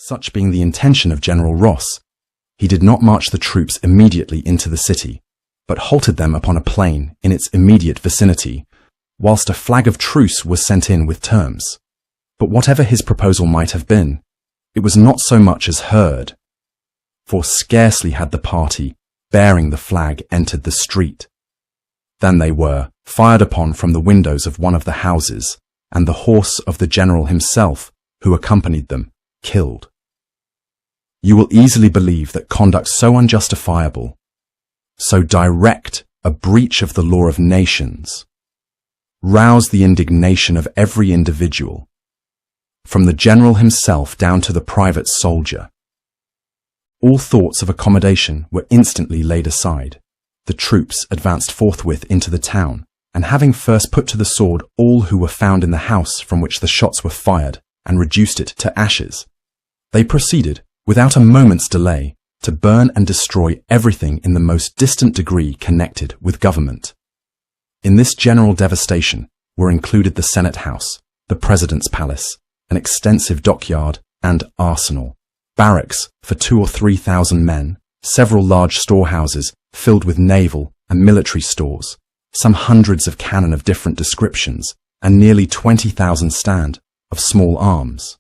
Such being the intention of General Ross, he did not march the troops immediately into the city, but halted them upon a plain in its immediate vicinity, whilst a flag of truce was sent in with terms. But whatever his proposal might have been, it was not so much as heard, for scarcely had the party bearing the flag entered the street, than they were fired upon from the windows of one of the houses, and the horse of the general himself, who accompanied them, killed. You will easily believe that conduct so unjustifiable, so direct a breach of the law of nations, roused the indignation of every individual, from the general himself down to the private soldier. All thoughts of accommodation were instantly laid aside. The troops advanced forthwith into the town, and having first put to the sword all who were found in the house from which the shots were fired, and reduced it to ashes, they proceeded, without a moment's delay, to burn and destroy everything in the most distant degree connected with government. In this general devastation were included the Senate House, the President's Palace, an extensive dockyard and arsenal, barracks for 2,000 or 3,000 men, several large storehouses filled with naval and military stores, some hundreds of cannon of different descriptions, and nearly 20,000 stand of small arms.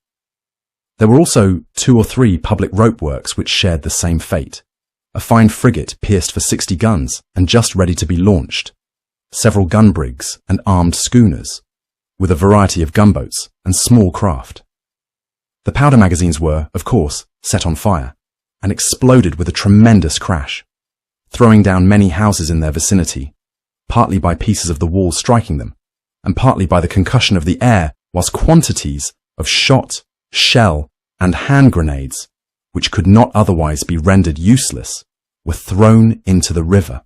There were also 2 or 3 public rope works which shared the same fate, a fine frigate pierced for 60 guns and just ready to be launched, several gun brigs and armed schooners, with a variety of gunboats and small craft. The powder magazines were, of course, set on fire, and exploded with a tremendous crash, throwing down many houses in their vicinity, partly by pieces of the wall striking them, and partly by the concussion of the air, whilst quantities of shot, shell, and hand grenades, which could not otherwise be rendered useless, were thrown into the river.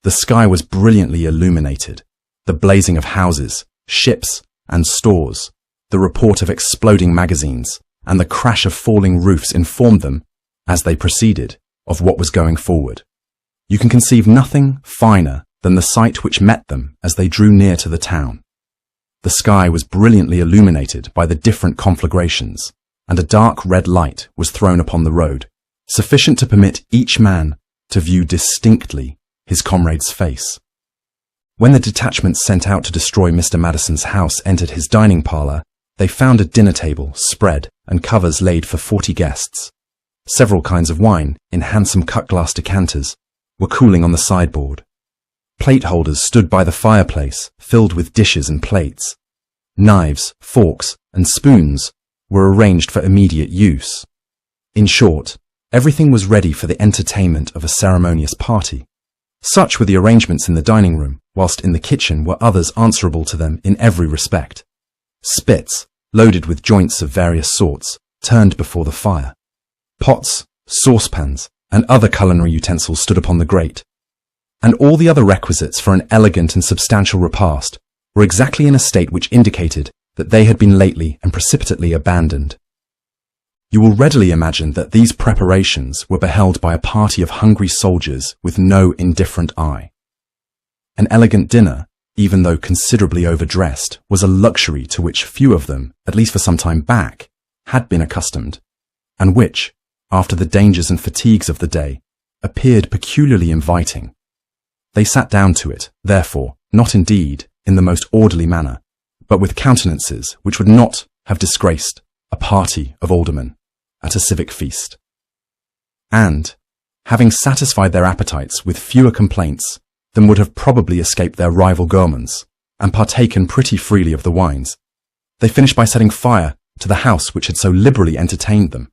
The sky was brilliantly illuminated. The blazing of houses, ships, and stores, the report of exploding magazines, and the crash of falling roofs informed them, as they proceeded, of what was going forward. You can conceive nothing finer than the sight which met them as they drew near to the town. The sky was brilliantly illuminated by the different conflagrations, and a dark red light was thrown upon the road, sufficient to permit each man to view distinctly his comrade's face. When the detachments sent out to destroy Mr. Madison's house entered his dining parlour, they found a dinner table spread and covers laid for 40 guests. Several kinds of wine, in handsome cut-glass decanters, were cooling on the sideboard. Plate holders stood by the fireplace, filled with dishes and plates. Knives, forks, and spoons were arranged for immediate use. In short, everything was ready for the entertainment of a ceremonious party. Such were the arrangements in the dining room, whilst in the kitchen were others answerable to them in every respect. Spits, loaded with joints of various sorts, turned before the fire. Pots, saucepans, and other culinary utensils stood upon the grate, and all the other requisites for an elegant and substantial repast were exactly in a state which indicated that they had been lately and precipitately abandoned. You will readily imagine that these preparations were beheld by a party of hungry soldiers with no indifferent eye. An elegant dinner, even though considerably overdressed, was a luxury to which few of them, at least for some time back, had been accustomed, and which, after the dangers and fatigues of the day, appeared peculiarly inviting. They sat down to it, therefore, not indeed in the most orderly manner, but with countenances which would not have disgraced a party of aldermen at a civic feast. And, having satisfied their appetites with fewer complaints than would have probably escaped their rival gourmands, and partaken pretty freely of the wines, they finished by setting fire to the house which had so liberally entertained them.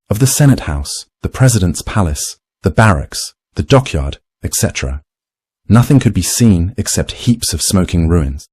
Of the Senate House, the President's Palace, the barracks, the dockyard, etc., nothing could be seen except heaps of smoking ruins.